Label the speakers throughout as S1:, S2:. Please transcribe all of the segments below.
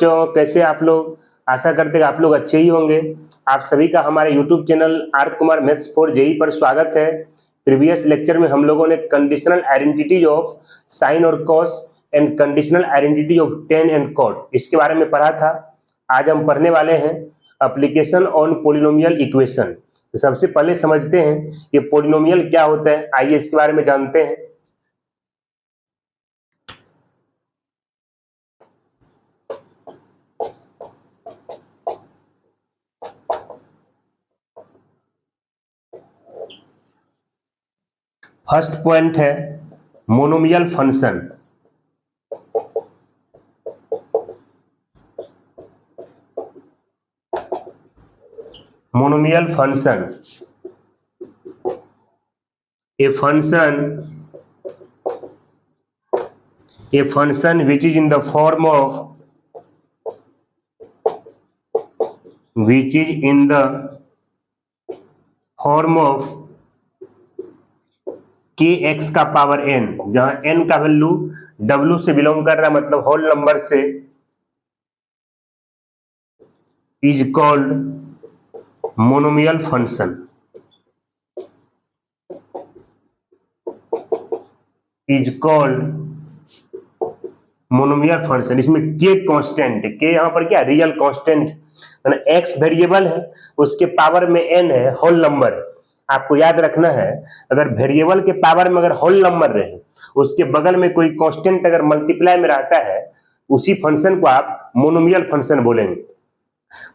S1: बच्चों, कैसे आप लोग? आशा करते हैं आप लोग अच्छे ही होंगे। आप सभी का हमारे YouTube channel R Kumar maths for JEE पर स्वागत है। प्रीवियस लेक्चर में हम लोगों ने कंडीशनल आइडेंटिटीज ऑफ साइन और cos and conditional identity of tan and cot इसके बारे में पढ़ा था। आज हम पढ़ने वाले हैं एप्लीकेशन ऑन पोलिनोमियल इक्वेशन। तो सबसे पहले समझते हैं ये पोलिनोमियल क्या होता है, आइए इसके बारे में जानते हैं। फर्स्ट पॉइंट है monomial function. Monomial function a function which is in the form of kx का पावर n, जहां n का वैल्यू w से बिलोंग कर रहा है, मतलब होल नंबर से, is called monomial function. Monomial function. इसमें k कांस्टेंट, k यहां पर क्या, रियल कांस्टेंट, x वेरिएबल है, उसके पावर में n है, होल नंबर है। आपको याद रखना है, अगर वेरिएबल के पावर में अगर होल नंबर रहे, उसके बगल में कोई कांस्टेंट अगर मल्टीप्लाई में रहता है, उसी फंक्शन को आप मोनोमियल फंक्शन बोलेंगे।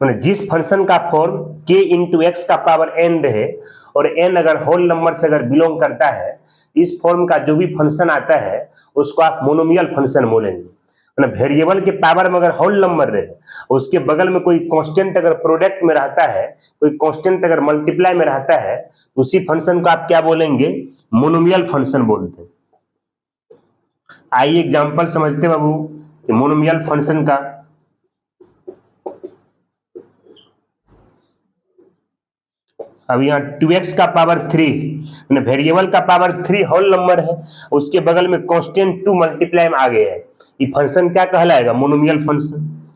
S1: मतलब जिस फंक्शन का फॉर्म k इंटू एक्स का पावर n रहे और n अगर होल नंबर से अगर बिलोंग करता है, इस फॉर्म का जो भी फंक्शन आता है उसको आप मोनोमियल फंक्शन बोलेंगे। मतलब वेरिएबल के पावर में अगर होल नंबर रहे, उसके बगल में कोई कांस्टेंट अगर प्रोडक्ट में रहता है, कोई कांस्टेंट अगर मल्टीप्लाई में रहता है, उसी फंक्शन को आप क्या बोलेंगे, मोनोमियल फंक्शन बोलते हैं। आइए एग्जांपल समझते हैं बाबू मोनोमियल फंक्शन का। अब यहाँ 2x का पावर 3, वेरिएबल का पावर 3 होल नंबर है, उसके बगल में कांस्टेंट 2 मल्टीप्लाई में आ गया है, ये फंक्शन क्या कहलाएगा, मोनोमियल फंक्शन।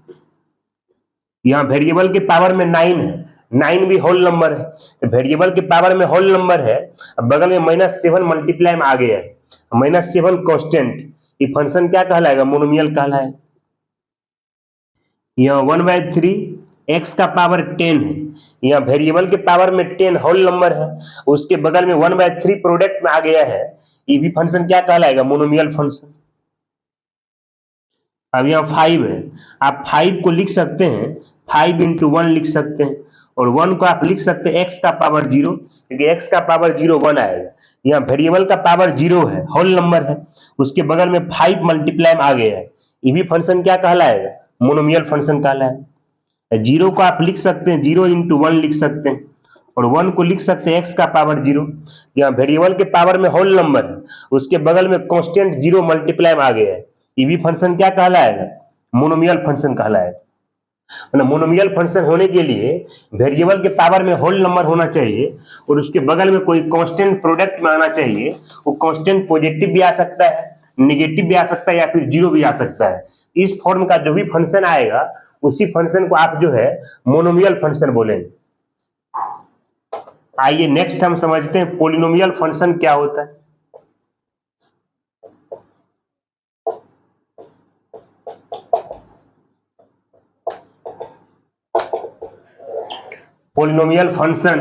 S1: यहाँ वेरिएबल के पावर में 9 है, 9 भी होल नंबर है, तो वेरिएबल के पावर में होल नंबर है, अब बगल में -7 मल्टीप्लाई में आ गया है, -7 कांस्टेंट, ये फंक्शन क्या कहलाएगा, मोनोमियल कहलाएगा। यहाँ 1/3 x का पावर 10 है, यहाँ वेरिएबल के पावर में 10 होल नंबर है, उसके बगल में 1/3 प्रोडक्ट में आ गया है, ये भी फंक्शन क्या कहलाएगा, मोनोमियल फंक्शन। अब यहाँ 5 है, आप 5 को लिख सकते हैं 5 इंटू 1 लिख सकते हैं, और 1 को आप लिख सकते हैं x का पावर 0, क्योंकि x का पावर 0 1 आएगा। यहाँ वेरिएबल का पावर 0 है, होल नंबर है, उसके बगल में 5 मल्टीप्लाई में आ गया है, ये भी फंक्शन क्या कहलाएगा, मोनोमियल फंक्शन कहलाएगा। 0 को आप लिख सकते हैं 0 इंटू 1 लिख सकते हैं, और 1 को लिख सकते हैं x का पावर 0। यहाँ वेरिएबल के पावर में होल नंबर है, उसके बगल में कांस्टेंट 0 मल्टीप्लाई में आ गया है, ये भी फंक्शन क्या कहलाएगा, मोनोमियल फंक्शन कहलाएगा। मतलब मोनोमियल फंक्शन होने के लिए वेरिएबल के पावर में होल नंबर होना चाहिए और उसके बगल में कोई कांस्टेंट प्रोडक्ट में आना चाहिए। वो कांस्टेंट पॉजिटिव भी आ सकता है, नेगेटिव भी आ सकता है, या फिर 0 भी आ सकता है। इस फॉर्म का जो भी फंक्शन आएगा, उसी फंक्शन को आप जो है मोनोमियल फंक्शन बोलेंगे। आइए नेक्स्ट हम समझते हैं पोलिनोमियल फंक्शन क्या होता है। Polynomial function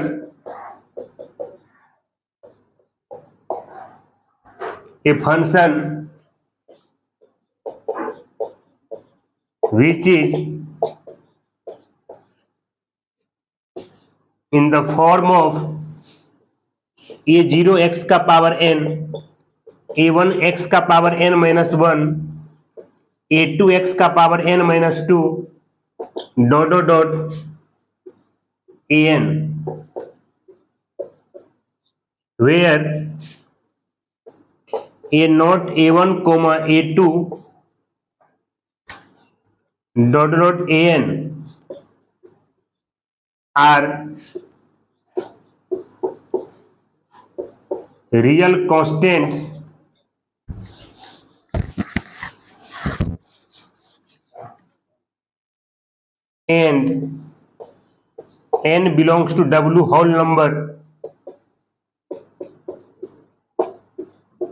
S1: a function which is in the form of a0 x का पावर n, a1 x का power n minus 1, a2 x का power n minus 2, dot dot dot an, where a not a1 comma a2 dot dot an are real constants and n belongs to w whole number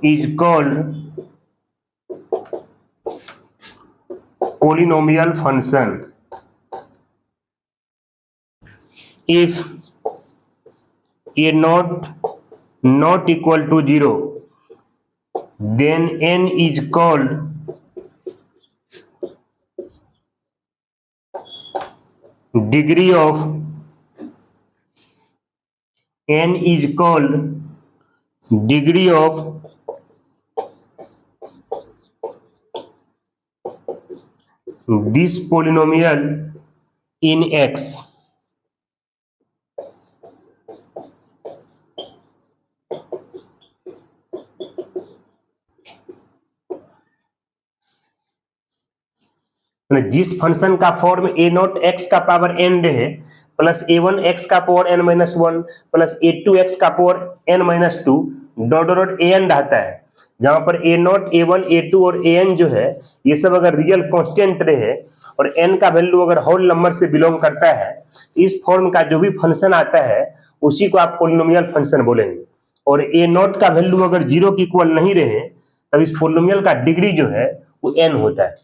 S1: is called polynomial function. If a not equal to 0, then n is called degree of n is called degree of this polynomial in x. जिस function का form a nought x का power n रहे plus a one x का power n minus one plus a two x का power n minus two dot dot a n रहता है, जहां पर a nought a one a two और a N जो है ये सब अगर रियल कांस्टेंट रहे और एन का वैल्यू अगर होल नंबर से बिलोंग करता है, इस फॉर्म का जो भी फंक्शन आता है उसी को आप पॉलिनोमियल फंक्शन बोलेंगे। और ए नॉट का वैल्यू अगर जीरो के इक्वल नहीं रहे तब इस पॉलिनोमियल का डिग्री जो है वो एन होता है।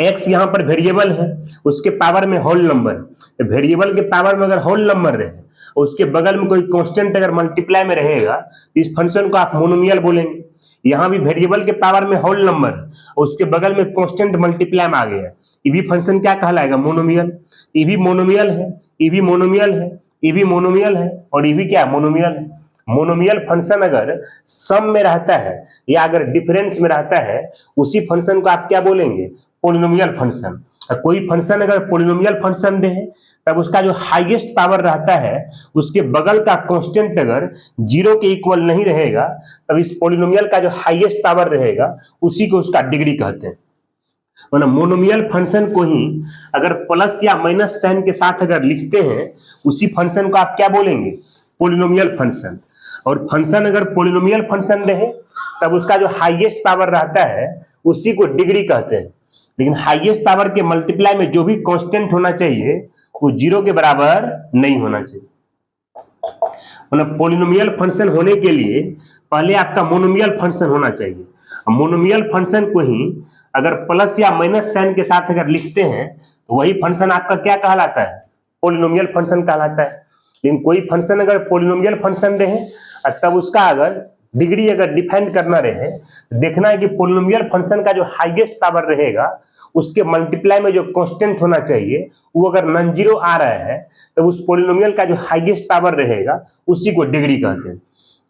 S1: एक्स यहाँ पर वेरिएबल है, उसके पावर में होल नंबर है, तो वेरिएबल के पावर में अगर होल नंबर रहे और उसके बगल में कोई कांस्टेंट अगर मल्टीप्लाई में रहेगा तो इस फंक्शन को आप मोनोमियल बोलेंगे। यहाँ भी वेरिएबल के पावर में होल नंबर है और उसके बगल में कांस्टेंट मल्टीप्लाई में आ गया, ये भी फंक्शन क्या कहलाएगा? मोनोमियल। ये भी मोनोमियल है, ये भी मोनोमियल है, ये भी मोनोमियल है और ये भी क्या मोनोमियल है। मोनोमियल फंक्शन अगर सम में रहता है या अगर डिफरेंस में रहता है उसी फंक्शन को आप क्या बोलेंगे? Polynomial function. कोई फंक्शन अगर पॉलिनोमियल फंक्शन रहे तब उसका जो हाईएस्ट पावर रहता है उसके बगल का कांस्टेंट अगर जीरो के इक्वल नहीं रहेगा तब इस पॉलिनोमियल का जो हाईएस्ट पावर रहेगा उसी को उसका डिग्री कहते हैं। मतलब मोनोमियल फंक्शन को ही अगर प्लस या माइनस साइन के साथ अगर लिखते हैं उसी फंक्शन को आप क्या बोलेंगे? Polynomial function. और फंक्शन अगर पॉलिनोमियल फंक्शन रहे तब उसका जो हाईएस्ट पावर रहता है उसी को डिग्री कहते हैं। लेकिन हाईएस्ट पावर के मल्टीप्लाई में जो भी कांस्टेंट होना चाहिए वो जीरो के बराबर नहीं होना चाहिए। मतलब पॉलिनोमियल फंक्शन होने के लिए पहले आपका मोनोमियल फंक्शन होना चाहिए। मोनोमियल फंक्शन को ही अगर प्लस या माइनस साइन के साथ अगर लिखते हैं तो वही फंक्शन आपका क्या कहलाता है? पॉलिनोमियल फंक्शन कहलाता है। लेकिन कोई फंक्शन अगर पॉलिनोमियल फंक्शन रहे तब उसका अगर डिग्री अगर डिफाइन करना रहे, देखना है कि पॉलिनोमियल फंक्शन का जो हाईएस्ट पावर रहेगा उसके मल्टीप्लाई में जो कांस्टेंट होना चाहिए वो अगर नॉन जीरो आ रहा है तो उस पॉलिनोमियल का जो हाईएस्ट पावर रहेगा उसी को डिग्री कहते हैं।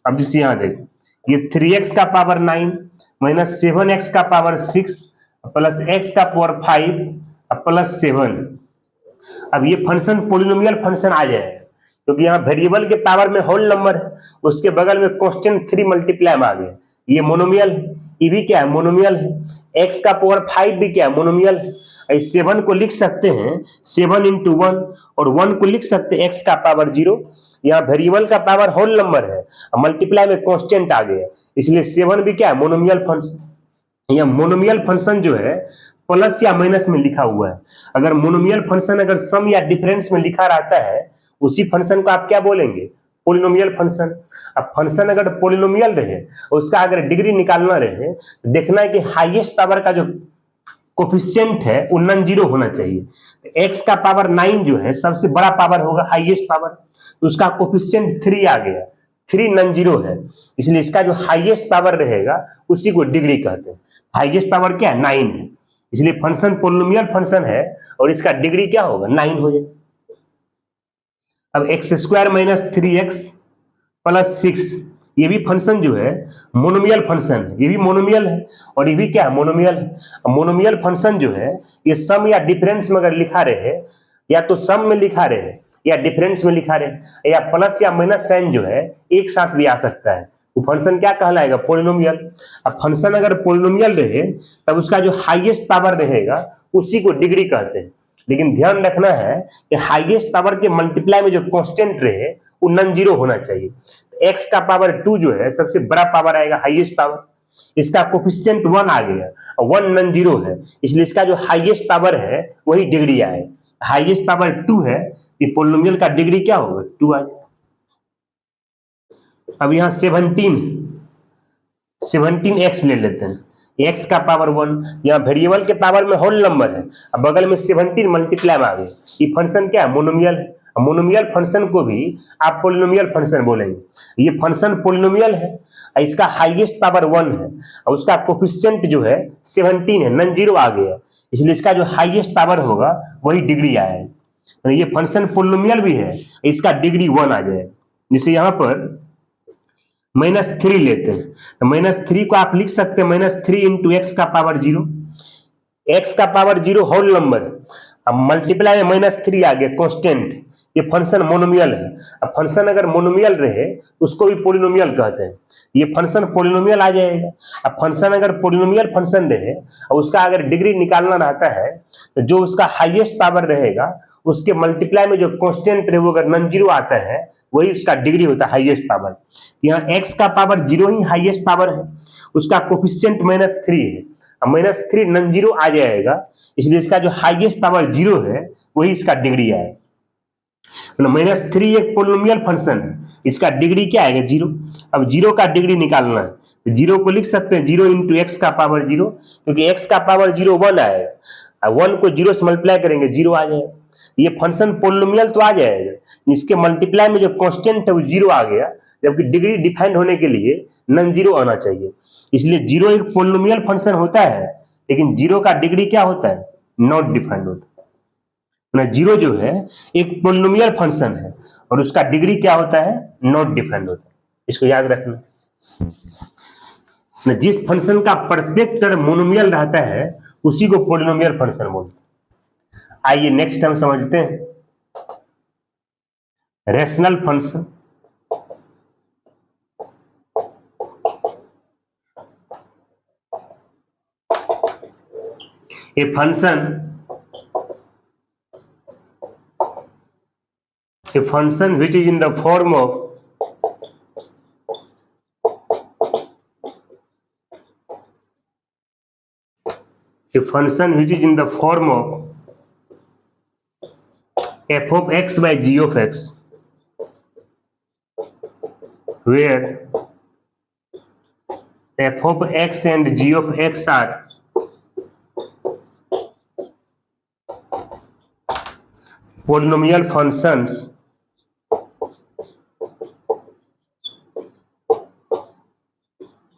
S1: अब जिसे यहाँ देखें, ये 3x का पावर 9 माइनस 7x का पावर 6 प्लस x का पावर 5 प्लस 7। अब ये फंक्शन पॉलिनोमियल फंक्शन आ जाएगा क्योंकि यहाँ वेरिएबल के पावर में होल नंबर है, उसके बगल में कांस्टेंट 3 मल्टीप्लाई में आ गया, ये मोनोमियल है। ये भी क्या है? मोनोमियल है। x का पावर 5 भी क्या है? मोनोमियल है। 7 को लिख सकते हैं 7 into 1 और 1 को लिख सकते हैं x का पावर 0। यहाँ वेरिएबल का पावर होल नंबर है, मल्टीप्लाई में कांस्टेंट आ गया, इसलिए 7 भी क्या है? Monomial function. यह मोनोमियल फंक्शन जो है प्लस या माइनस में लिखा हुआ है। अगर मोनोमियल फंक्शन अगर सम या डिफरेंस में लिखा रहता है उसी फंक्शन को आप क्या बोलेंगे? Polynomial function. अब फंक्शन अगर पॉलिनोमियल रहे उसका अगर डिग्री निकालना रहे देखना है कि हाईएस्ट पावर का जो कोफिशिएंट है वो नॉन जीरो होना चाहिए। तो x का पावर 9 जो है सबसे बड़ा पावर होगा, हाईएस्ट पावर, तो उसका कोफिशिएंट 3 आ गया, 3 नॉन जीरो है, इसलिए इसका जो हाईएस्ट पावर रहेगा उसी को डिग्री कहते हैं। हाईएस्ट पावर क्या है? 9 है, इसलिए फंक्शन पॉलिनोमियल फंक्शन है और इसका डिग्री क्या होगा? 9 हो जाए। अब x square minus 3x plus 6 ये भी फंक्शन जो है मोनोमियल फंक्शन है, ये भी मोनोमियल है और ये भी क्या है? मोनोमियल है। मोनोमियल फंक्शन जो है ये सम या डिफरेंस में अगर लिखा रहे या तो सम में लिखा रहे या डिफरेंस में लिखा रहे या प्लस या माइनस साइन जो है एक साथ भी आ सकता है, वो फंक्शन क्या कहलाएगा? पॉलिनोमियल। अब फंक्शन अगर पॉलिनोमियल रहे तब उसका जो हाईएस्ट पावर रहेगा उसी को डिग्री कहते हैं। लेकिन ध्यान रखना है कि हाईएस्ट पावर के मल्टीप्लाई में जो कांस्टेंट रहे वो नॉन जीरो होना चाहिए। तो x का पावर 2 जो है सबसे बड़ा पावर आएगा, हाईएस्ट पावर, इसका कोफिशिएंट 1 आ गया और 1 नॉन जीरो है, इसलिए इसका जो हाईएस्ट पावर है वही डिग्री आए। हाईएस्ट पावर 2 है, ये पोलिनोमियल का डिग्री क्या होगा, 2 आ जाएगा। अब यहाँ 17x ले लेते हैं, x का पावर 1, यहाँ वेरिएबल के पावर में होल नंबर है, अब बगल में 17 मल्टीप्लाई में आ गए, ये फंक्शन क्या है, मोनोमियल है। मोनोमियल फंक्शन को भी आप पोलिनोमियल फंक्शन बोलेंगे। ये फंक्शन पोलिनोमियल है, इसका हाईएस्ट पावर 1 है और उसका कोफिशिएंट जो है 17 है, नॉन जीरो आ गया, इसलिए इसका जो हाईएस्ट पावर होगा वही डिग्री आएगा। ये फंक्शन पोलिनोमियल भी है, इसका डिग्री 1 आ जाएगा। जैसे यहाँ पर -3 लेते हैं, तो -3 को आप लिख सकते हैं -3 इंटू एक्स का पावर 0, एक्स का पावर 0 होल नंबर, अब मल्टीप्लाई में -3 आ गया कांस्टेंट, ये फंक्शन मोनोमियल है। अब फंक्शन अगर मोनोमियल रहे उसको भी पोलिनोमियल कहते हैं, ये फंक्शन पोलिनोमियल आ जाएगा। अब फंक्शन अगर पोलिनोमियल फंक्शन रहे और उसका अगर डिग्री निकालना रहता है तो जो उसका हाईएस्ट पावर रहेगा उसके मल्टीप्लाई में जो कांस्टेंट रहे वो अगर नॉन जीरो आता है वही उसका डिग्री होता है, हाईएस्ट पावर। यहाँ x का पावर 0 ही हाईएस्ट पावर है, उसका कोफिशिएंट -3 है, अब -3 नॉन जीरो आ जाएगा, इसलिए इसका जो हाईएस्ट पावर 0 है वही इसका डिग्री आएगा। -3 एक पोलिनोमियल फंक्शन है, इसका डिग्री क्या आएगा, 0। अब 0 का डिग्री निकालना है, 0 को लिख सकते हैं 0 इंटू एक्स का पावर 0, क्योंकि x का पावर 0 1 आएगा, 1 को 0 से मल्टीप्लाई करेंगे 0 आ जाएगा। ये फंक्शन पोलिनोमियल तो आ जाएगा, इसके मल्टीप्लाई में जो कांस्टेंट है वो 0 आ गया, जबकि डिग्री डिफाइंड होने के लिए नॉन जीरो आना चाहिए, इसलिए 0 एक पोलिनोमियल फंक्शन होता है, लेकिन 0 का डिग्री क्या होता है, नॉट डिफाइंड होता है। 0 जो है एक पोलिनोमियल फंक्शन है और उसका डिग्री क्या होता है, नॉट डिफाइंड होता है, इसको याद रखना। जिस फंक्शन का प्रत्येक टर्म मोनोमियल रहता है उसी को पोलिनोमियल फंक्शन बोलते हैं। आइए नेक्स्ट हम समझते हैं rational function. A function which is in the form of f of x by g of x, where f of x and g of x are polynomial functions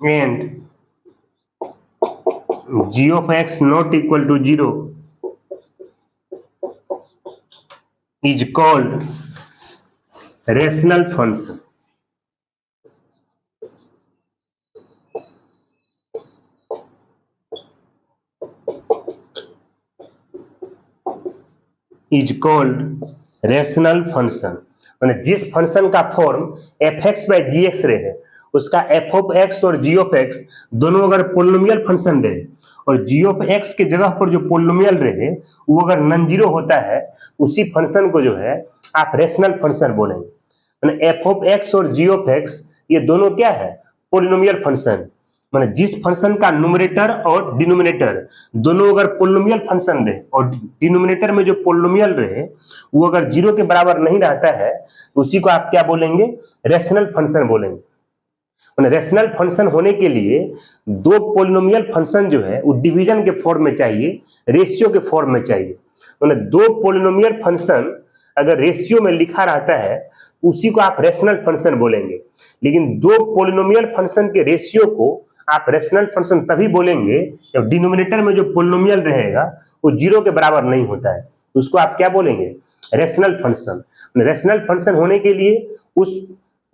S1: and g of x not equal to 0 is called rational function. Is called rational function. मैंने जिस function का form F X by G X रहे उसका F of x और जी of x दोनों अगर polynomial function रहे और जी ऑफ एक्स के जगह पर जो पोलिनोमियल रहे वो अगर नॉन जीरो होता है उसी फंक्शन को जो है आप रेशनल फंक्शन बोलेंगे। एफ ऑफ एक्स और जी ऑफ एक्स ये दोनों क्या है, पोलिनोमियल फंक्शन। माने जिस फंक्शन का न्यूमरेटर और डिनोमिनेटर दोनों अगर पोलिनोमियल फंक्शन रहे और डिनोमिनेटर में जो पोलिनोमियल रहे वो अगर 0 के बराबर नहीं रहता है उसी को आप क्या बोलेंगे, रेशनल फंक्शन बोलेंगे। माने रेशनल फंक्शन होने के लिए दो पोलिनोमियल फंक्शन जो है वो डिवीजन के फॉर्म में चाहिए, रेशियो के फॉर्म में चाहिए। माने दो पोलिनोमियल फंक्शन अगर रेशियो में लिखा रहता है उसी को आप रेशनल फंक्शन बोलेंगे, लेकिन दो पोलिनोमियल फंक्शन के रेशियो को आप रेशनल फंक्शन तभी बोलेंगे जब डिनोमिनेटर में जो पोलिनोमियल रहेगा वो 0 के बराबर नहीं होता है, उसको आप क्या बोलेंगे, रेशनल फंक्शन। रेशनल फंक्शन होने के लिए उस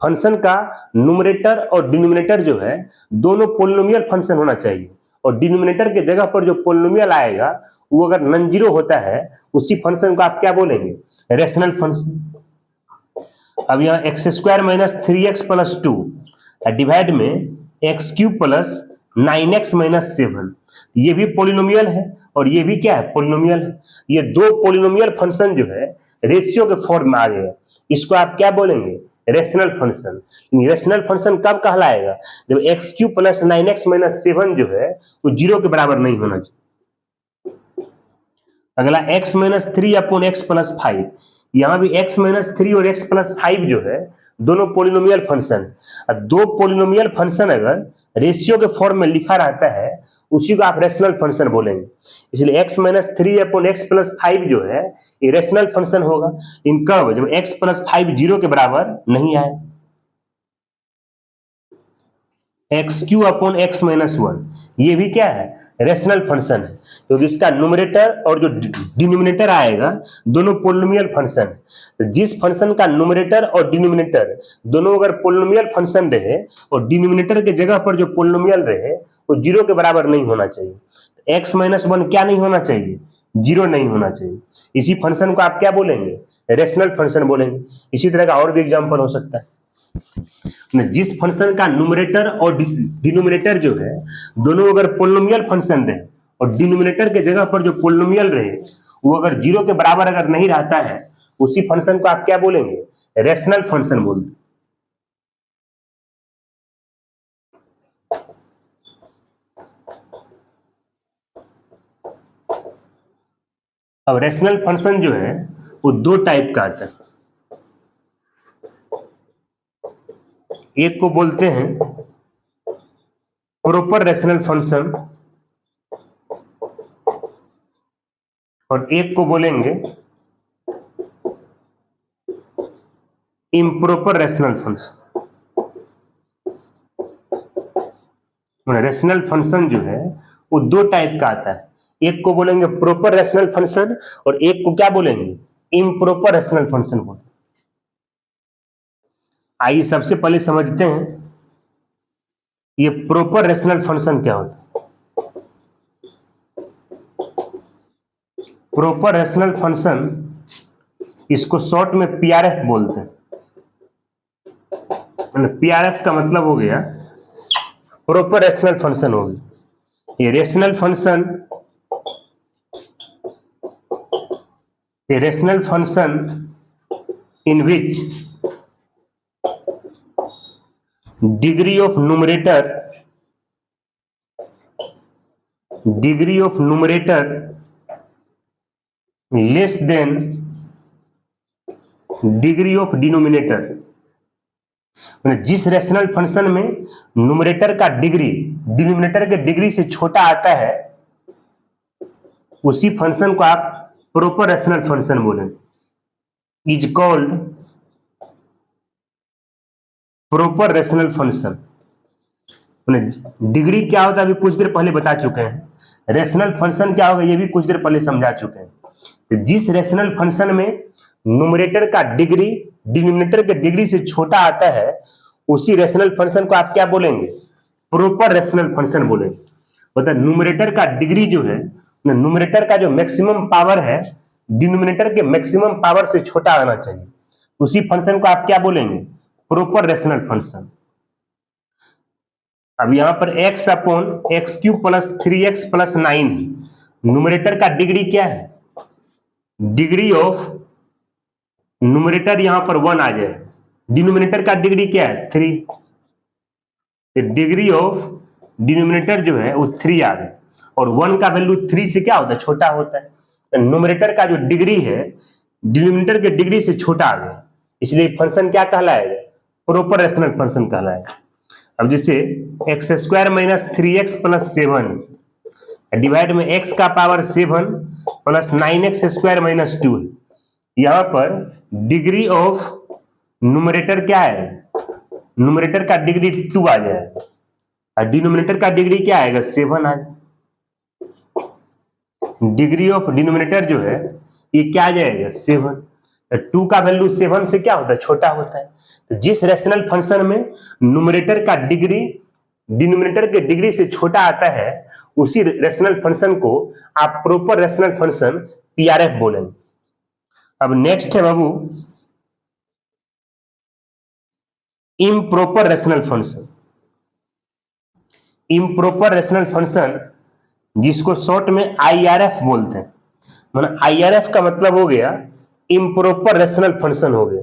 S1: फंक्शन का न्यूमरेटर और डिनोमिनेटर जो है दोनों पोलिनोमियल फंक्शन होना चाहिए और डिनोमिनेटर के जगह पर जो पोलिनोमियल आएगा वो अगर नॉन जीरो होता है उसी फंक्शन को आप क्या बोलेंगे, रेशनल फंक्शन। अब यहाँ x square minus 3x plus 2 divide में x cube plus 9x minus 7, ये भी पोलिनोमियल है और ये भी क्या है, पोलिनोमियल है। ये दो पोलिनोमियल फंक्शन जो है रेशियो के फॉर्म में आ गए, इसको आप क्या बोलेंगे, रेशनल फंक्शन। रेशनल फंक्शन कब कहलाएगा, जब x cube plus 9x minus 7 जो है वो 0 के बराबर नहीं होना चाहिए। अगला x minus three upon x plus five, यहां भी x माइनस थ्री और x प्लस फाइव जो है दोनों पोलिनोमियल फंक्शन है। दो पोलिनोमियल फंक्शन अगर रेशियो के फॉर्म में लिखा रहता है उसी को आप रेशनल फंक्शन बोलेंगे। इसलिए x minus three upon x plus five जो है ये रेशनल फंक्शन होगा। इन कब, जब x प्लस फाइव जीरो के बराबर नहीं आए। X Q upon x minus one, ये भी क्या है, रेशनल फंक्शन है, क्योंकि इसका न्यूमरेटर और जो डिनोमिनेटर आएगा दोनों पोलिनोमियल फंक्शन है। तो जिस फंक्शन का न्यूमरेटर और डिनोमिनेटर दोनों अगर पोलिनोमियल फंक्शन रहे और डिनोमिनेटर के जगह पर जो पोलिनोमियल रहे वो जीरो के बराबर नहीं होना चाहिए। तो एक्स माइनस वन क्या नहीं होना चाहिए, जीरो नहीं होना चाहिए। इसी फंक्शन को आप क्या बोलेंगे, रेशनल फंक्शन बोलेंगे। इसी तरह का और भी एग्जाम्पल हो सकता है। जिस फंक्शन का न्यूमरेटर और डिनोमिनेटर जो है दोनों अगर पोलिनोमियल फंक्शन रहे और डिनोमिनेटर के जगह पर जो पोलिनोमियल रहे वो अगर जीरो के बराबर अगर नहीं रहता है उसी फंक्शन को आप क्या बोलेंगे, रेशनल फंक्शन बोलते। अब रेशनल फंक्शन जो है वो दो टाइप का आता है। एक को बोलते हैं प्रॉपर रेशनल फंक्शन और एक को बोलेंगे improper rational function. Rational function जो है वो दो टाइप का आता है, एक को बोलेंगे प्रॉपर रेशनल फंक्शन और एक को क्या बोलेंगे, इम्प्रॉपर रेशनल फंक्शन बोलते हैं। आइए सबसे पहले समझते हैं ये प्रॉपर रेशनल फंक्शन क्या होता है। प्रॉपर रेशनल फंक्शन इसको शॉर्ट में पीआरएफ बोलते हैं। पीआरएफ का मतलब हो गया प्रॉपर रेशनल फंक्शन हो गया। ये rational function, in which degree of numerator less than degree of denominator. जिस रेशनल फंक्शन में न्यूमरेटर का डिग्री डिनोमिनेटर के डिग्री से छोटा आता है उसी फंक्शन को आप प्रॉपर रेशनल फंक्शन बोलेंगे। Is called proper rational function. Degree क्या होता है अभी कुछ देर पहले बता चुके हैं, रेशनल फंक्शन क्या होगा ये भी कुछ देर पहले समझा चुके हैं। तो जिस रेशनल फंक्शन में न्यूमरेटर का डिग्री डिनोमिनेटर के डिग्री से छोटा आता है उसी रेशनल फंक्शन को आप क्या बोलेंगे, प्रॉपर रेशनल फंक्शन बोलेंगे। मतलब न्यूमरेटर का डिग्री जो है, न्यूमरेटर का जो मैक्सिमम पावर है डिनोमिनेटर के मैक्सिमम पावर से छोटा आना चाहिए, उसी फंक्शन को आप क्या बोलेंगे, प्रॉपर रेशनल फंक्शन। अब यहां पर x upon x Q plus three x plus nine, numerator का डिग्री क्या है, डिग्री ऑफ न्यूमरेटर यहां पर वन आ जाए, डिनोमिनेटर का डिग्री क्या है थ्री, डिग्री ऑफ डिनोमिनेटर जो है वो थ्री आ गए और वन का वैल्यू थ्री से क्या होता है, छोटा होता है। न्यूमरेटर का जो डिग्री है डिनोमिनेटर के डिग्री से छोटा आ गया, इसलिए फंक्शन क्या कहलाएगा, प्रॉपर रेशनल फंक्शन कहलाएगा। अब जैसे x square minus three x plus seven divide में एक्स का power seven plus nine x square minus two, यहां पर डिग्री ऑफ न्यूमरेटर क्या है, न्यूमरेटर का डिग्री टू आ जाएगा और डिनोमिनेटर का डिग्री क्या आएगा, सेवन आ जाएगा। डिग्री ऑफ डिनोमिनेटर जो है ये क्या आ जाएगा, सेवन। टू का वैल्यू सेवन से क्या होता है, छोटा होता है। तो जिस रेशनल फंक्शन में न्यूमरेटर का डिग्री डिनोमिनेटर के डिग्री से छोटा आता है उसी रेशनल फंक्शन को आप प्रॉपर रेशनल फंक्शन पीआरएफ बोलेंगे। अब नेक्स्ट है बाबू improper rational function. Improper rational function जिसको शॉर्ट में आईआरएफ बोलते हैं, मतलब आईआरएफ का मतलब हो गया इम्प्रॉपर रेशनल फंक्शन हो गया।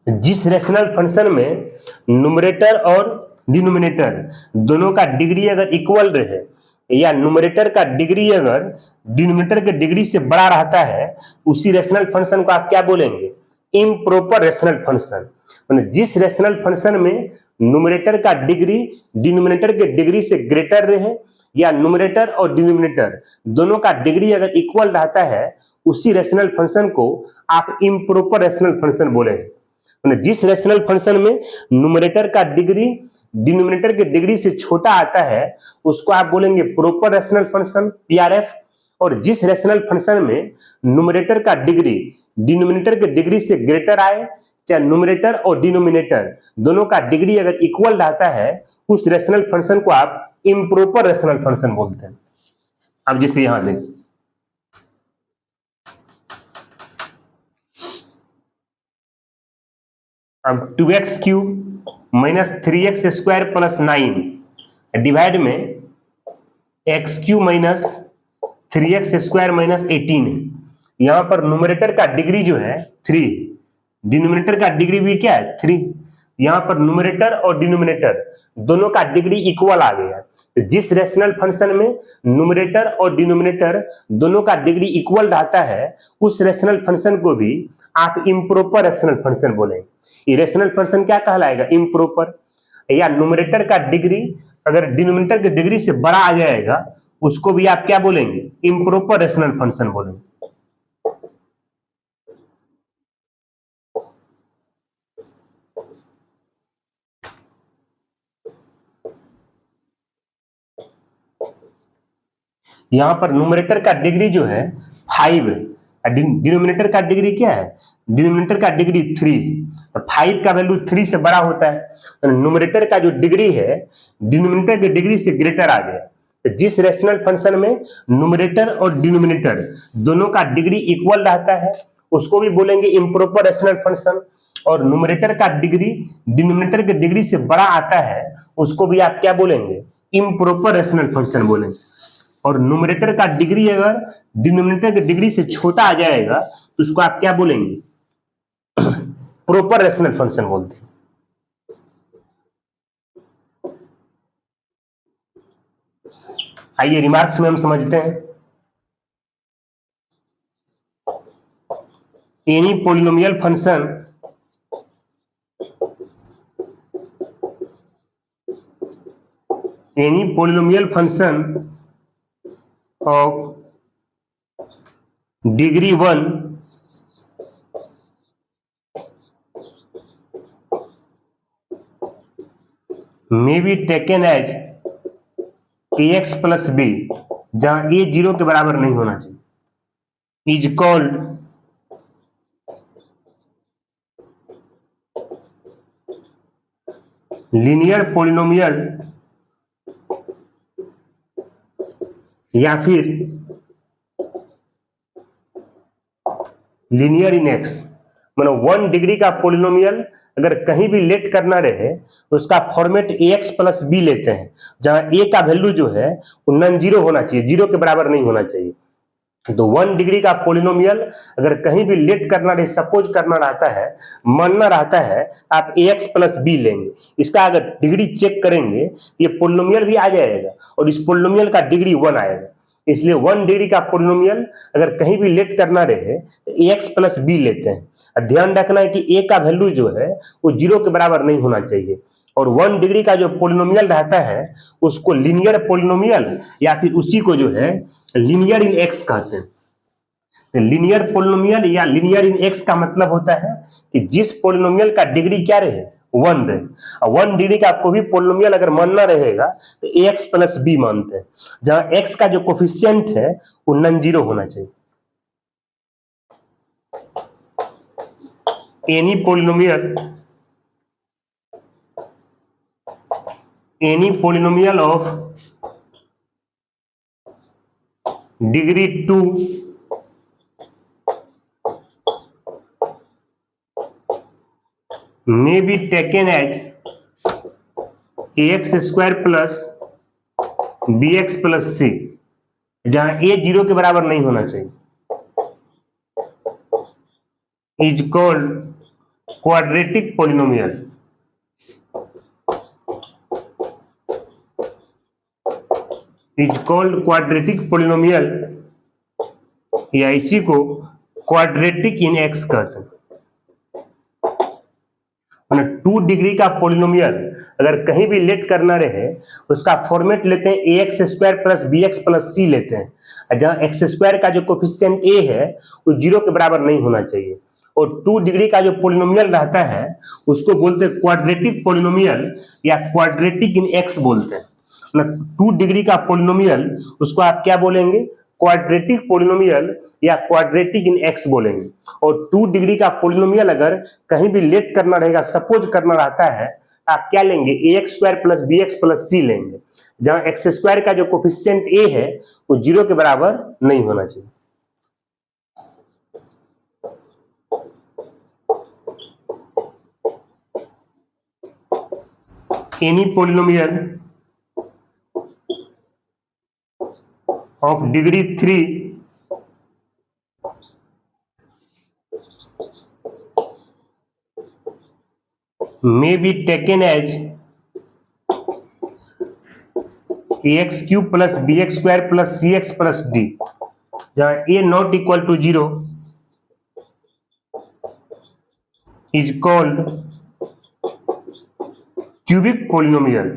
S1: जिस रेशनल फंक्शन में न्यूमरेटर और डिनोमिनेटर दोनों का डिग्री अगर इक्वल रहे या न्यूमरेटर का डिग्री अगर डिनोमिनेटर के डिग्री से बड़ा रहता है, उसी रेशनल फंक्शन को आप क्या बोलेंगे? Improper rational function. जिस रेशनल फंक्शन में न्यूमरेटर का डिग्री डिनोमिनेटर के डिग्री से ग्रेटर रहे या न्यूमरेटर और डिनोमिनेटर दोनों का डिग्री अगर इक्वल रहता है, उसी रेशनल फंक्शन को आप इम्प्रॉपर रेशनल फंक्शन बोलेंगे। जिस रेशनल फंक्शन में न्यूमरेटर का डिग्री डिनोमिनेटर के डिग्री से छोटा आता है, उसको आप बोलेंगे प्रॉपर रेशनल फंक्शन, पीआरएफ। और जिस रेशनल फंक्शन में न्यूमरेटर का डिग्री डिनोमिनेटर के डिग्री से ग्रेटर आए, चाहे न्यूमरेटर और डिनोमिनेटर दोनों का डिग्री अगर इक्वल रहता है, उस रेशनल फंक्शन को आप इम्प्रॉपर रेशनल फंक्शन बोलते हैं। अब जैसे यहां देख, अब 2x cube minus 3x square plus 9 divide में x cube minus 3x square minus 18 है। यहां पर न्यूमरेटर का डिग्री जो है 3, डिनोमिनेटर का डिग्री भी क्या है? 3। यहां पर न्यूमरेटर और डिनोमिनेटर दोनों का डिग्री इक्वल आ गया। तो जिस रेशनल फंक्शन में न्यूमरेटर और डिनोमिनेटर दोनों का डिग्री इक्वल रहता है, उस रेशनल फंक्शन को भी आप इम्प्रॉपर रेशनल फंक्शन बोलेंगे। ये रेशनल फंक्शन क्या कहलाएगा? इम्प्रॉपर। या न्यूमरेटर का डिग्री अगर डिनोमिनेटर के डिग्री से बड़ा आ जाएगा, उसको भी आप क्या बोलेंगे? इम्प्रॉपर रेशनल फंक्शन बोलेंगे। यहां पर न्यूमरेटर का डिग्री जो है 5 है, डिनोमिनेटर का डिग्री क्या है? डिनोमिनेटर का डिग्री 3। तो 5 का वैल्यू 3 से बड़ा होता है, तो न्यूमरेटर का जो डिग्री है डिनोमिनेटर के डिग्री से ग्रेटर आ गया। तो जिस रेशनल फंक्शन में न्यूमरेटर और डिनोमिनेटर दोनों का डिग्री इक्वल रहता है, उसको भी बोलेंगे इम्प्रॉपर रेशनल फंक्शन। और न्यूमरेटर का डिग्री डिनोमिनेटर के डिग्री से बड़ा आता है, उसको भी आप क्या बोलेंगे? इम्प्रॉपर रेशनल फंक्शन बोलेंगे। और न्यूमरेटर का डिग्री अगर डिनोमिनेटर के डिग्री से छोटा आ जाएगा, तो उसको आप क्या बोलेंगे? प्रॉपर रेशनल फंक्शन बोलते हैं। आइए रिमार्क्स में हम समझते हैं। Any polynomial function of degree 1 may be taken as ax plus b, जहां a 0 के बराबर नहीं होना चाहिए, is called लीनियर पोलिनोमियल या फिर लीनियर इन एक्स। मतलब 1 डिग्री का पोलिनोमियल अगर कहीं भी लेट करना रहे, तो उसका फॉर्मेट ax प्लस b लेते हैं, जहां a का वैल्यू जो है वो नॉन जीरो होना चाहिए, 0 के बराबर नहीं होना चाहिए। तो 1 डिग्री का पोलिनोमियल अगर कहीं भी लेट करना रहे, सपोज करना रहता है, मानना रहता है, आप ax प्लस b लेंगे। इसका अगर डिग्री चेक करेंगे, ये पोलिनोमियल भी आ जाएगा और इस पोलिनोमियल का डिग्री 1 आएगा। इसलिए 1 डिग्री का पोलिनोमियल अगर कहीं भी लेट करना रहे, तो ax प्लस b लेते हैं। ध्यान रखना है कि a का वैल्यू जो है वो 0 के बराबर नहीं होना चाहिए। और 1 डिग्री का जो पोलिनोमियल रहता है, उसको लीनियर पोलिनोमियल या फिर उसी को जो है लीनियर इन एक्स कहते हैं। लीनियर पोलिनोमियल या लीनियर इन एक्स का मतलब होता है कि जिस पोलिनोमियल का डिग्री क्या रहे? 1 रहे। 1 डिग्री का कोई भी पोलिनोमियल अगर मानना रहेगा, तो ax प्लस b मानते हैं, जहां x का जो कोफिशिएंट है वो नॉन जीरो होना चाहिए। Any polynomial of degree 2 may be taken as ax square plus bx plus c, जहां a 0 के बराबर नहीं होना चाहिए। Is called quadratic polynomial. Is called quadratic polynomial, या इसी को क्वाड्रेटिक इन एक्स कहते हैं। 2 डिग्री का पोलिनोमियल अगर कहीं भी लेट करना रहे उसका फॉर्मेट लेते हैं a x square plus b x plus c लेते हैं, जहां एक्स स्क्वायर का जो कोफिशिएंट ए है वो 0 के बराबर नहीं होना चाहिए। और 2 डिग्री का जो पोलिनोमियल रहता है उसको बोलते हैं क्वाड्रेटिक पोलिनोमियल या क्वाड्रेटिक इन एक्स बोलते हैं। 2 डिग्री का पोलिनोमियल उसको आप क्या बोलेंगे, क्वाड्रेटिक पोलिनोमियल या क्वाड्रेटिक इन एक्स बोलेंगे। और 2 डिग्री का पोलिनोमियल अगर कहीं भी लेट करना रहेगा, सपोज करना रहता है, आप क्या लेंगे, a x square plus b x plus c लेंगे, जहां एक्स स्क्वायर का जो कोफिशिएंट ए है वो 0 के बराबर नहीं होना चाहिए। Any polynomial of degree 3 may be taken as ax cube plus bx square plus cx plus d, जहां a not equal to 0 is called cubic polynomial।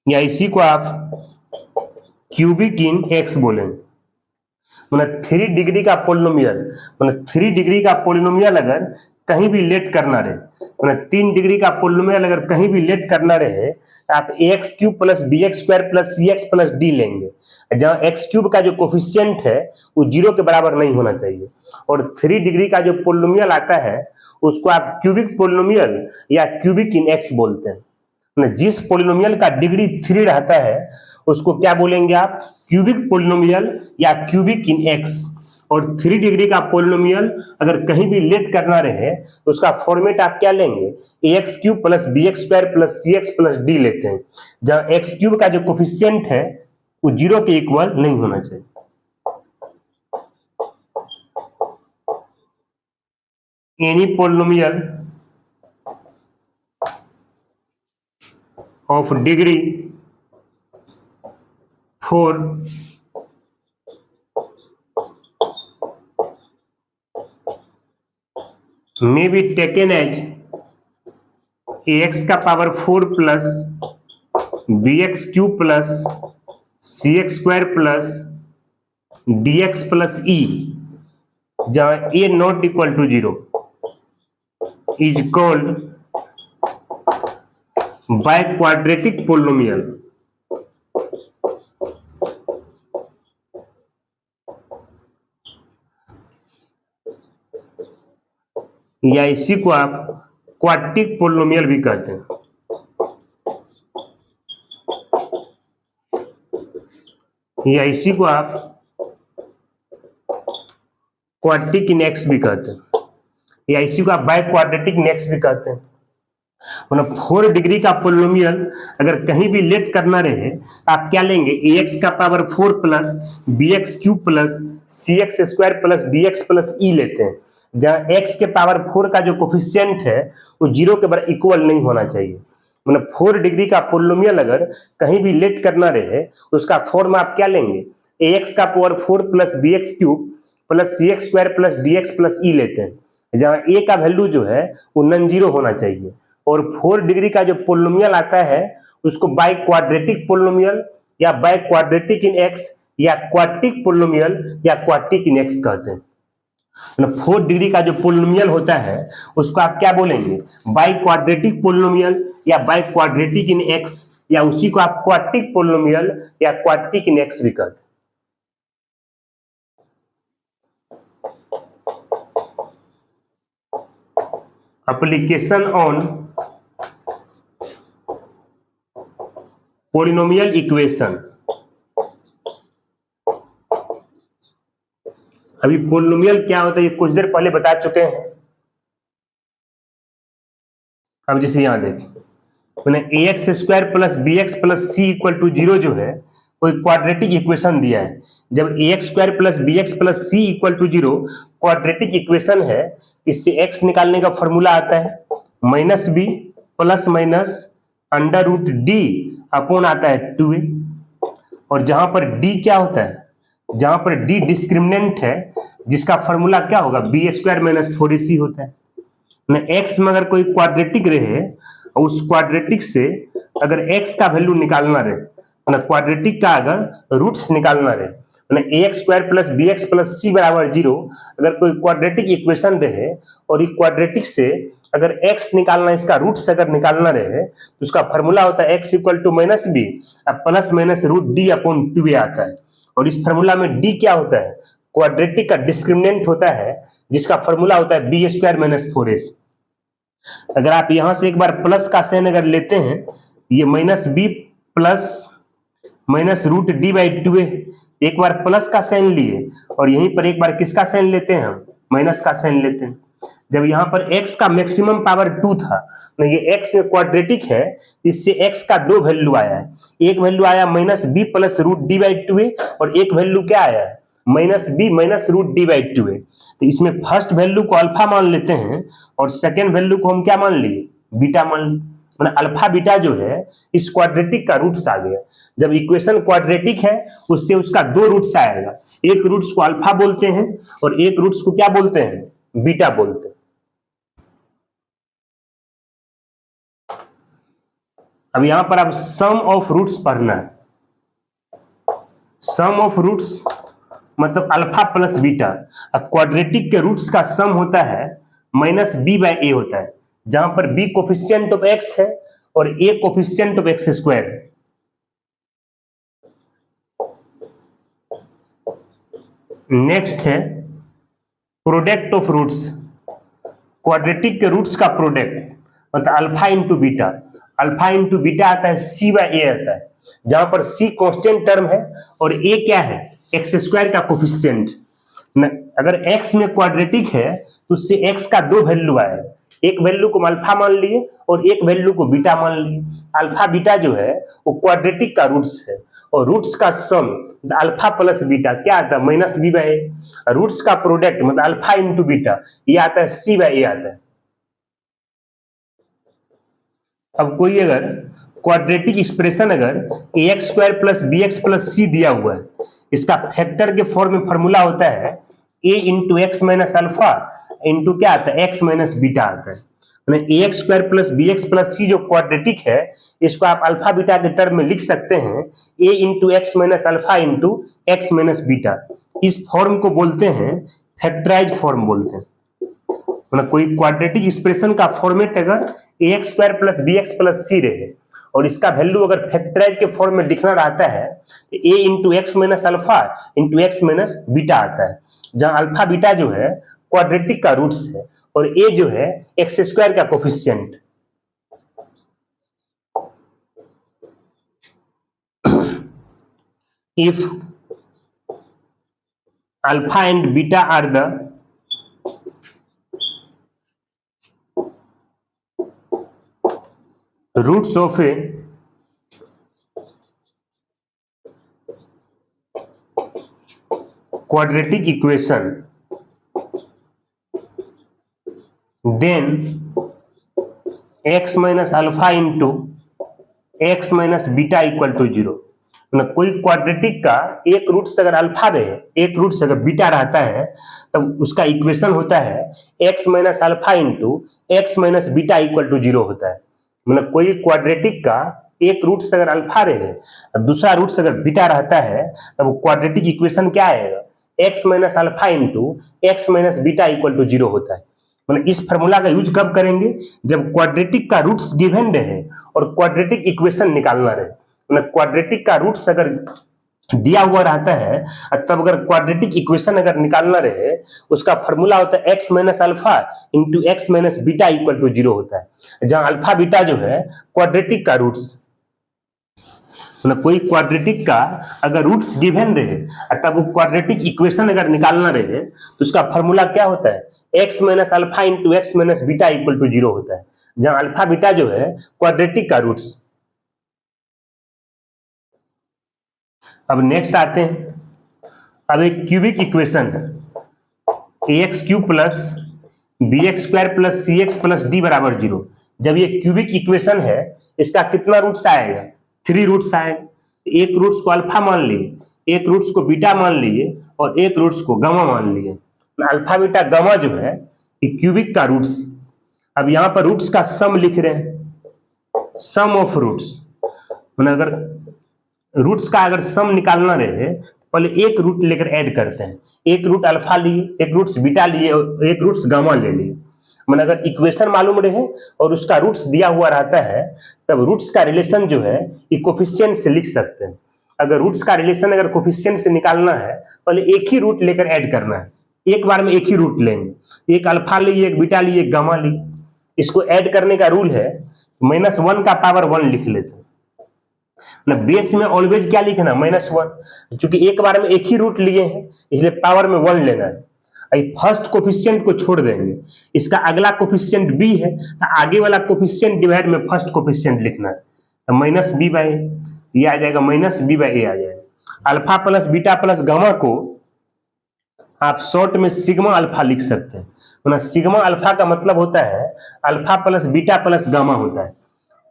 S1: या इसी को आप क्यूबिक इन एक्स बोलेंगे। मतलब 3 डिग्री का पोलिनोमियल, मतलब 3 डिग्री का पोलिनोमियल अगर कहीं भी लेट करना रहे, मतलब 3 डिग्री का पोलिनोमियल अगर कहीं भी लेट करना रहे, आप a x cube plus b x square plus c x plus d लेंगे, जहां एक्स क्यूब का जो कोफिशिएंट है वो 0 के बराबर नहीं होना चाहिए। और 3 डिग्री का जो पोलिनोमियल आता है उसको आप क्यूबिक पोलिनोमियल या क्यूबिक इन एक्स बोलते हैं। जिस पोलिनोमियल का डिग्री 3 रहता है उसको क्या बोलेंगे आप, क्यूबिक पोलिनोमियल या क्यूबिक इन एक्स। और 3 डिग्री का पोलिनोमियल अगर कहीं भी लेट करना रहे उसका फॉर्मेट आप क्या लेंगे, a x cube plus b x square plus c x plus d लेते हैं, जहां एक्स क्यूब का जो कोफिशिएंट है वो 0 के इक्वल नहीं होना चाहिए। Any polynomial of degree 4 may be taken as ax का power 4 plus bx cube plus cx square plus dx plus e, जहां a not equal to 0 is called biquadratic polynomial. या इसी को आप क्वाड्रेटिक पोलिनोमियल भी कहते हैं। या इसी को आप क्वाड्रेटिक इन एक्स भी कहते हैं, या इसी को आप बाय क्वाड्रेटिक इन एक्स भी कहते हैं। मतलब 4 डिग्री का पोलिनोमियल अगर कहीं भी लेट करना रहे आप क्या लेंगे, ए एक्स का power 4 plus b x cube plus c x square plus d x plus e लेते हैं, जहां एक्स के पावर 4 का जो कोफिशिएंट है वो 0 के बराबर इक्वल नहीं होना चाहिए। मतलब 4 डिग्री का पोलिनोमियल अगर कहीं भी लेट करना रहे उसका फॉर्म आप क्या लेंगे, ए एक्स का power 4 plus b x cube plus c x square plus d x plus e लेते हैं, जहां ए का वैल्यू जो है वो नॉन जीरो होना चाहिए। और 4 डिग्री का जो पोलिनोमियल आता है उसको बाय क्वाड्रेटिक पोलिनोमियल या बाय क्वाड्रेटिक इन एक्स या क्वाड्रेटिक पोलिनोमियल या क्वाड्रेटिक इन एक्स कहते हैं। 4 डिग्री का जो पोलिनोमियल होता है उसको आप क्या बोलेंगे, बाय क्वाड्रेटिक पोलिनोमियल या बाय क्वाड्रेटिक इन एक्स, या उसी को आप क्वाड्रेटिक पोलिनोमियल या क्वाड्रेटिक इन एक्स भी कहते हैं। Application on polynomial equation. अभी पोलिनोमियल क्या होता है ये कुछ देर पहले बता चुके हैं। अब जैसे यहां देखिए, मैंने a x square plus b x plus c equal to 0 जो है कोई क्वाड्रेटिक इक्वेशन दिया है, जब ax² + bx + c = 0 quadratic equation है, इससे x निकालने का फॉर्मूला आता है -b ± √d अपॉन आता है 2a। और जहां पर d क्या होता है, जहां पर d डिस्क्रिमिनेंट है, जिसका फॉर्मूला क्या होगा, b² - 4ac होता है ना। x में अगर कोई क्वाड्रेटिक रहे, उस क्वाड्रेटिक से अगर x का वैल्यू निकालना रहे ना, क्वाड्रेटिक का अगर रूट्स निकालना रहे ना, ax² + bx + c = 0 अगर कोई क्वाड्रेटिक इक्वेशन रहे और इस क्वाड्रेटिक से अगर x निकालना, इसका रूट्स अगर निकालना रहे, तो उसका फॉर्मूला होता है x = -b +√d upon 2a आता है। और इस फॉर्मूला में d क्या होता है, क्वाड्रेटिक का डिस्क्रिमिनेंट होता है, जिसका फॉर्मूला होता है b² - 4ac। अगर आप यहां से एक बार प्लस का साइन अगर लेते हैं, ये -b + -√d/2a, एक बार प्लस का साइन लिए और यहीं पर एक बार किसका साइन लेते हैं, हम माइनस का साइन लेते हैं। जब यहाँ पर x का मैक्सिमम पावर 2 था, ये x में क्वाड्रेटिक है, इससे x का दो वैल्यू आया है, एक वैल्यू आया -b +√d/2a और एक वैल्यू क्या आया है, -b -√d/2a। तो इसमें फर्स्ट वैल्यू को अल्फा मान लेते हैं और सेकेंड वैल्यू को हम क्या मान लिए, बीटा मान लिए। अल्फा बीटा जो है इस क्वाड्रेटिक का रूट्स आ गया। जब इक्वेशन क्वाड्रेटिक है, उससे उसका दो रूट्स आएगा, एक रूट्स को अल्फा बोलते हैं और एक रूट्स को क्या बोलते हैं, बीटा बोलते हैं। अब यहां पर अब सम ऑफ रूट्स पढ़ना है। सम ऑफ रूट्स मतलब अल्फा प्लस बीटा। अब क्वाड्रेटिक के रूट्स का सम होता है -b/a होता है, जहां पर b कोफिशिएंट ऑफ x है और a कोफिशिएंट ऑफ x² है। नेक्स्ट है प्रोडक्ट ऑफ रूट्स। क्वाड्रेटिक के रूट्स का प्रोडक्ट मतलब alpha into beta. Alpha into beta आता है c/a आता है, जहां पर c कांस्टेंट टर्म है और a क्या है, x² का कोफिशिएंट। अगर x में क्वाड्रेटिक है तो उससे x का दो वैल्यू आएगा, एक वैल्यू को अल्फा मान लिए और एक वैल्यू को बीटा मान लिए। अल्फा बीटा जो है वो क्वाड्रेटिक का रूट्स है और रूट्स का सम अल्फा प्लस बीटा क्या आता है, -b/a। रूट्स का प्रोडक्ट मतलब अल्फा इंटू बीटा, ये आता है c/a आता है। अब कोई अगर क्वाड्रेटिक एक्सप्रेशन अगर ax² + bx + c दिया हुआ है, इसका फैक्टर के फॉर्म में फॉर्मूला होता है a × x - अल्फा इंटू क्या आता है, x - बीटा आता है। ax² + bx + c जो क्वाड्रेटिक है, इसको आप अल्फा बीटा के टर्म में लिख सकते हैं a × x - alpha into x - beta. इस फॉर्म को बोलते हैं फैक्टराइज फॉर्म बोलते हैं। मतलब कोई क्वाड्रेटिक एक्सप्रेशन का फॉर्मेट अगर ax² + bx + c रहे और इसका वैल्यू अगर फैक्टराइज के फॉर्म में लिखना रहता है तो a × x - alpha into x - beta आता है, जहां अल्फा बीटा जो है क्वाड्रेटिक का रूट्स है और a जो है x² का coefficient. If alpha and beta are the roots of a quadratic equation, then x minus alpha into x minus beta equal to 0। मतलब कोई क्वाड्रेटिक का एक रूट से अगर अल्फा रहे, एक रूट से अगर बीटा रहता है, तब उसका इक्वेशन होता है x minus alpha into x minus beta equal to 0 होता है। मतलब कोई क्वाड्रेटिक का एक रूट से अगर अल्फा रहे, दूसरा रूट से अगर बीटा रहता है, तब क्वाड्रेटिक इक्वेशन क्या आएगा, x minus alpha into x minus beta equal to 0 होता है। मतलब इस फॉर्मूला का यूज कब करेंगे, जब क्वाड्रेटिक का रूट्स गिवन रहे और क्वाड्रेटिक इक्वेशन निकालना रहे। मतलब क्वाड्रेटिक का रूट्स अगर दिया हुआ रहता है, तब अगर क्वाड्रेटिक इक्वेशन अगर निकालना रहे, उसका फॉर्मूला होता है x minus alpha into x minus beta equal to 0 होता है, जहां अल्फा बीटा जो है क्वाड्रेटिक का रूट्स। मतलब कोई क्वाड्रेटिक का अगर रूट्स गिवन रहे, तब वो क्वाड्रेटिक इक्वेशन अगर निकालना रहे, तो उसका फॉर्मूला क्या होता है, x minus alpha into x minus beta equal to 0 होता है, जहां अल्फा बीटा जो है क्वाड्रेटिक का रूट्स। अब नेक्स्ट आते हैं, अब एक क्यूबिक इक्वेशन है ax cube plus bx square plus cx plus d बराबर 0। जब ये क्यूबिक इक्वेशन है, इसका कितना रूट्स आएगा? 3 रूट्स आएंगे। एक रूट्स को अल्फा मान लिए, एक रूट्स को बीटा मान लिए और एक रूट्स को गामा मान लिए। अल्फा बीटा गामा जो है ये क्यूबिक का रूट्स। अब यहाँ पर रूट्स का सम लिख रहे हैं, सम ऑफ रूट्स। अगर रूट्स का अगर सम निकालना रहे तो पहले एक रूट लेकर ऐड करते हैं। एक रूट अल्फा लिए, एक रूट्स बीटा लिए और एक रूट्स गामा ले लिए। अगर इक्वेशन मालूम रहे और उसका रूट्स दिया हुआ रहता है, तब रूट्स का रिलेशन जो है ये कोफिशिएंट से लिख सकते हैं। अगर रूट्स का रिलेशन अगर कोफिशिएंट से निकालना है, पहले एक ही रूट लेकर ऐड करना है। एक बार में एक ही रूट लेंगे, एक अल्फा लिए, एक बीटा लिए, एक गामा लिए। इसको ऐड करने का रूल है -1 का पावर 1 लिख लेते हैं। बेस में ऑलवेज क्या लिखना? -1। चूंकि एक बार में एक ही रूट लिए हैं, इसलिए पावर में 1 लेना है। फर्स्ट कोफिशिएंट को छोड़ देंगे, इसका अगला कोफिशिएंट b है तो आगे वाला कोफिशिएंट डिवाइड में फर्स्ट कोफिशिएंट लिखना है। तो -b/a ये आ जाएगा, -b/a आ जाएगा। Alpha plus beta plus gamma को आप शॉर्ट में सिग्मा अल्फा लिख सकते हैं। सिग्मा अल्फा का मतलब होता है alpha plus beta plus gamma होता है।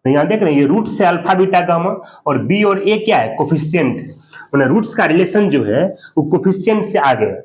S1: यहाँ देख रहे हैं, ये रूट से अल्फा बीटा गामा और बी और ए क्या है? कोफिशिएंट है। रूट्स का रिलेशन जो है वो कोफिशिएंट से आ गया।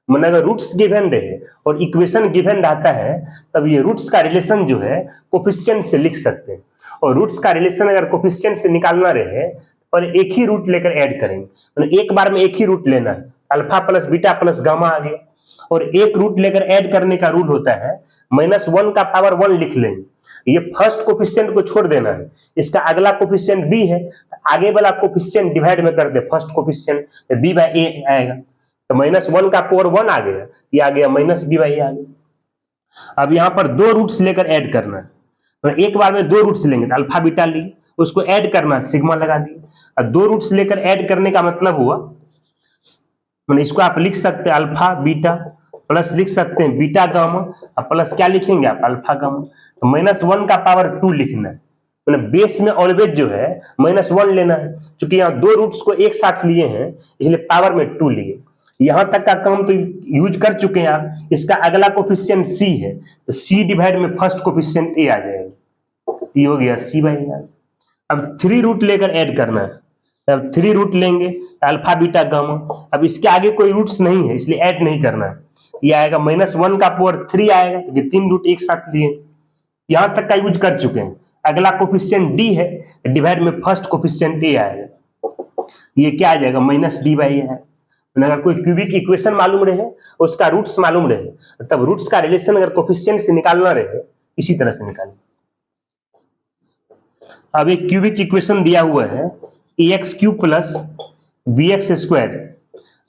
S1: अगर रूट्स गिवन रहे और इक्वेशन गिवन रहता है, तब ये रूट्स का रिलेशन जो है कोफिशिएंट से लिख सकते हैं। और रूट्स का रिलेशन अगर कोफिशिएंट से निकालना रहे, और एक ही रूट लेकर ऐड करेंगे। एक बार में एक ही रूट लेना है, alpha plus beta plus gamma आ गया। और एक रूट लेकर ऐड करने का रूल होता है -1 का पावर 1 लिख लेंगे। ये फर्स्ट कोफिशिएंट को छोड़ देना है, इसका अगला कोफिशिएंट b है, आगे वाला कोफिशिएंट डिवाइड में कर दे फर्स्ट कोफिशिएंट, b/a आएगा। तो -1 का पावर 1 आ गया, ये आ गया -b/a आ गया। अब यहाँ पर 2 रूट्स लेकर ऐड करना है। तो एक बार में 2 रूट्स लेंगे, तो अल्फा बीटा लिए, उसको ऐड करना, सिग्मा लगा दिए। अब 2 रूट्स लेकर ऐड करने का मतलब हुआ, इसको आप लिख सकते हैं अल्फा बीटा प्लस लिख सकते हैं बीटा गामा, प्लस क्या लिखेंगे आप? Alpha gamma. तो -1 का पावर 2 लिखना है। बेस में ऑलवेज जो है -1 लेना है। क्योंकि यहाँ 2 रूट्स को एक साथ लिए हैं, इसलिए पावर में 2 लिए। यहां तक का काम तो यूज कर चुके हैं आप। इसका अगला कोफिशिएंट c है, तो c डिवाइड में फर्स्ट कोफिशिएंट a आ जाएगा। ये हो गया c/a। अब 3 रूट लेकर ऐड करना है। अब 3 रूट लेंगे, अल्फा बीटा गामा। अब इसके आगे कोई रूट्स नहीं है, इसलिए ऐड नहीं करना है। ये आएगा -1 का पावर 3 आएगा, क्योंकि 3 रूट एक साथ लिए। यहां तक का यूज कर चुके हैं। अगला कोफिशिएंट d है, डिवाइड में फर्स्ट कोफिशिएंट a आएगा। ये क्या आ जाएगा? -d/a है। अगर कोई क्यूबिक इक्वेशन मालूम रहे, उसका रूट्स मालूम रहे, तब रूट्स का रिलेशन अगर कोफिशिएंट से निकालना रहे, इसी तरह से निकालें। अब एक क्यूबिक इक्वेशन दिया हुआ है ax cube plus bx square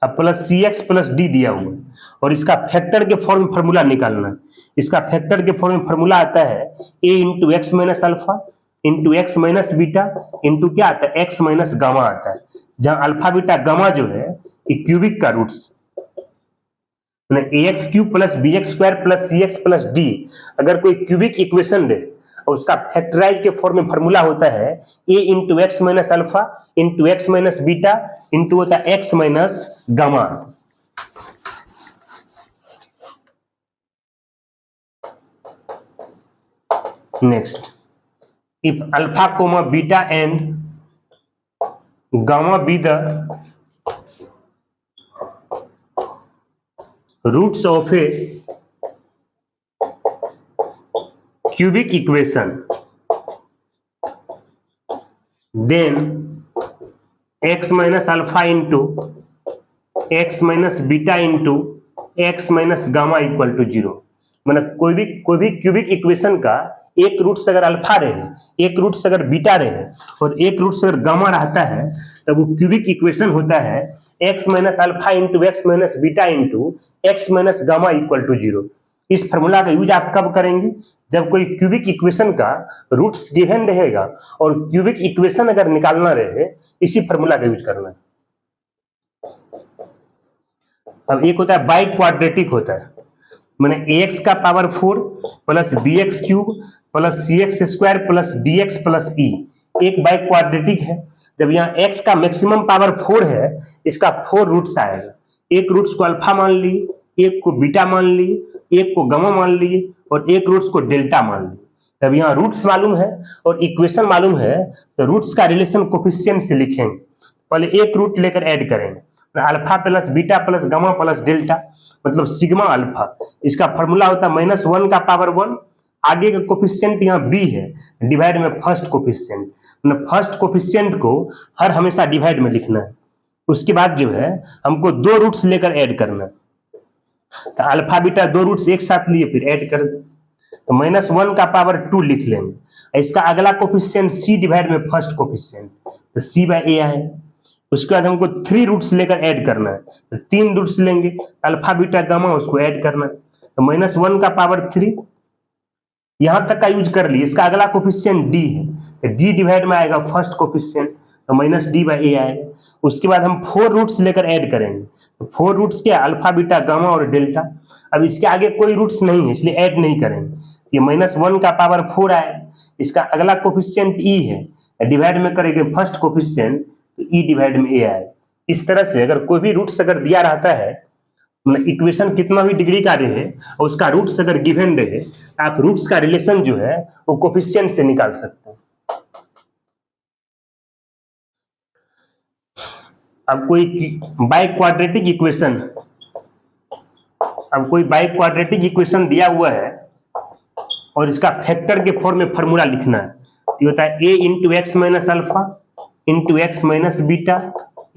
S1: plus cx plus d दिया हुआ है, और इसका फैक्टर के फॉर्म में फॉर्मूला निकालना है। इसका फैक्टर के फॉर्म में फॉर्मूला आता है a into x minus alpha into x minus beta into क्या आता है? एक्स माइनस गामा आता है। जहां अल्फा बीटा गामा जो है ये क्यूबिक का roots, ax cube plus bx square plus cx plus d अगर कोई क्यूबिक इक्वेशन दे और उसका फैक्टराइज के फॉर्म में फॉर्मूला होता है a into x minus alpha into x minus beta into होता है x minus gamma. Next, if alpha comma beta and gamma be the roots of a cubic equation, then x minus alpha into x minus beta into x minus gamma equal to 0। कोई भी cubic equation का एक root से अगर alpha रहे, एक root से अगर बीटा रहे और एक रूट से अगर गामा रहता है, तब वो क्यूबिक इक्वेशन होता है x minus alpha into x minus beta into x minus gamma equal to 0। इस फॉर्मूला का यूज आप कब करेंगे? जब कोई क्यूबिक इक्वेशन का रूट्स गिवन रहेगा और क्यूबिक इक्वेशन अगर निकालना रहे, इसी फॉर्मूला का यूज करना है। अब एक होता है बाई क्वाड्रेटिक होता है, ax का power 4 plus bx cube plus cx square plus dx plus e, एक बाई क्वाड्रेटिक है। जब यहाँ x का मैक्सिमम पावर 4 है, इसका 4 रूट्स आएगा। एक रूट्स को अल्फा मान लिए, एक को बीटा मान लिए, एक को गामा मान लिए और एक रूट्स को डेल्टा मान लिए। तब यहाँ रूट्स मालूम है और इक्वेशन मालूम है, तो रूट्स का रिलेशन कोफिशिएंट से लिखेंगे। पहले एक रूट लेकर ऐड करेंगे, alpha plus beta plus gamma plus delta, मतलब सिग्मा अल्फा। इसका फॉर्मूला होता है -1 का पावर 1, आगे का कोफिशिएंट यहाँ b है, डिवाइड में फर्स्ट कोफिशिएंट। मतलब फर्स्ट कोफिशिएंट को हर हमेशा डिवाइड में लिखना है। उसके बाद जो है हमको 2 रूट्स लेकर ऐड करना है, तो अल्फा बीटा 2 रूट्स एक साथ लिए फिर ऐड कर दे, तो -1 का पावर 2 लिख लेंगे। इसका अगला कोफिशिएंट c डिवाइड में फर्स्ट कोफिशिएंट, तो c बाय a आए। उसके बाद हमको 3 रूट्स लेकर ऐड करना है, तो 3 रूट्स लेंगे, अल्फा बीटा गामा, उसको ऐड करना है, तो -1 का पावर 3 यहां तक का यूज कर लिए। इसका अगला कोफिशिएंट d है, तो d डिवाइड में आएगा फर्स्ट कोफिशिएंट, तो -d बाय a आएगा। उसके बाद हम 4 रूट्स लेकर ऐड करेंगे, तो 4 रूट्स क्या, अल्फा बीटा गामा और डेल्टा। अब इसके आगे कोई रूट्स नहीं है, इसलिए ऐड नहीं करेंगे। ये -1 का पावर 4 आए। इसका अगला कोफिशिएंट e है, डिवाइड में करेंगे फर्स्ट कोफिशिएंट, तो e डिवाइड में a आए। इस तरह से अगर कोई भी रूट्स अगर दिया रहता है, इक्वेशन कितना भी डिग्री का रहे और उसका रूट्स अगर गिवन रहे, आप रूट्स का रिलेशन जो है वो कोफिशिएंट से निकाल सकते हैं। अब कोई बाइक्वाड्रेटिक इक्वेशन दिया हुआ है और इसका फैक्टर के फॉर्म में फॉर्मूला लिखना है, तो होता है a into x minus alpha into x minus beta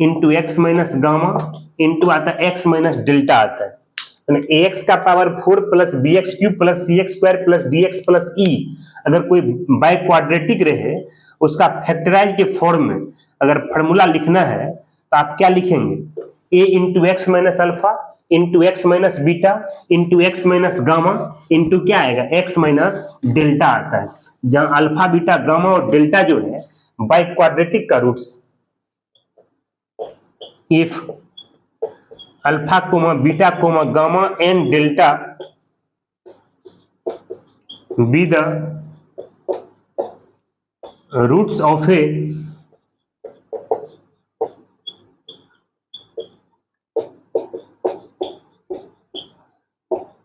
S1: into x minus gamma into आता है एक्स माइनस डेल्टा आता है। ax का power 4 plus b x cube plus c x square plus d x plus e अगर कोई biquadratic रहे, उसका factorise के फॉर्म में अगर फॉर्मूला लिखना है, तो आप क्या लिखेंगे, a into x minus alpha into x minus beta into x minus gamma into क्या आएगा, एक्स माइनस डेल्टा आता है, जहां अल्फा बीटा गामा और डेल्टा जो है बाइक्वाड्रेटिक का roots. If alpha comma beta comma gamma and delta be the roots of a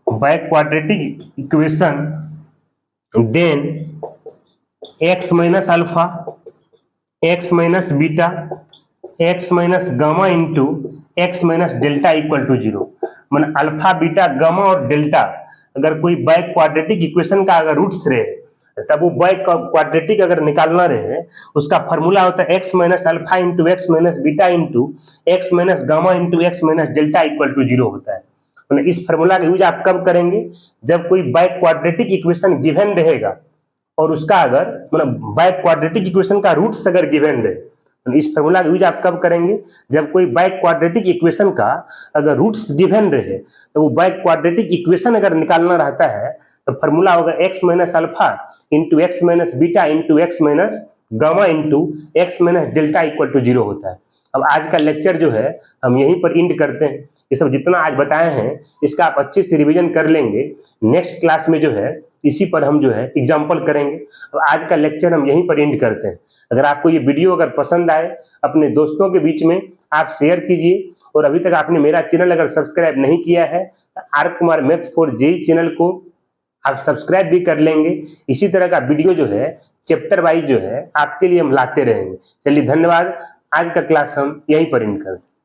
S1: biquadratic equation, then x minus alpha x minus beta x minus gamma into x minus delta equal to 0। मान alpha beta gamma और delta अगर कोई biquadratic equation का अगर roots रहे, तब वो biquadratic अगर निकालना रहे, उसका फॉर्मूला होता है x minus alpha into x minus beta into x minus gamma into x minus delta equal to 0 होता है। इस फॉर्मूला का यूज आप कब करेंगे, जब कोई बाइक्वाड्रेटिक इक्वेशन गिवन रहेगा और उसका अगर मतलब बाइक्वाड्रेटिक इक्वेशन का रूट्स अगर गिवन रहे। इस फॉर्मूला का यूज आप कब करेंगे, जब कोई बाइक्वाड्रेटिक इक्वेशन का अगर रूट्स गिवन रहे, तो वो बाइक्वाड्रेटिक इक्वेशन अगर निकालना रहता है, तो फॉर्मूला होगा x minus alpha into x minus beta into x minus gamma into x minus delta equal to 0 होता है। अब आज का लेक्चर जो है हम यहीं पर एंड करते हैं। ये सब जितना आज बताए हैं इसका आप अच्छे से रिवीजन कर लेंगे। नेक्स्ट क्लास में जो है इसी पर हम जो है एग्जाम्पल करेंगे। अब आज का लेक्चर हम यहीं पर एंड करते हैं। अगर आपको ये वीडियो अगर पसंद आए, अपने दोस्तों के बीच में आप शेयर कीजिए, और अभी तक आपने मेरा चैनल अगर सब्सक्राइब नहीं किया है, R Kumar maths for JEE channel को आप सब्सक्राइब भी कर लेंगे। इसी तरह का वीडियो जो है चैप्टर वाइज जो है आपके लिए हम लाते रहेंगे। चलिए धन्यवाद। आज का क्लास हम यहीं पर एंड करते हैं।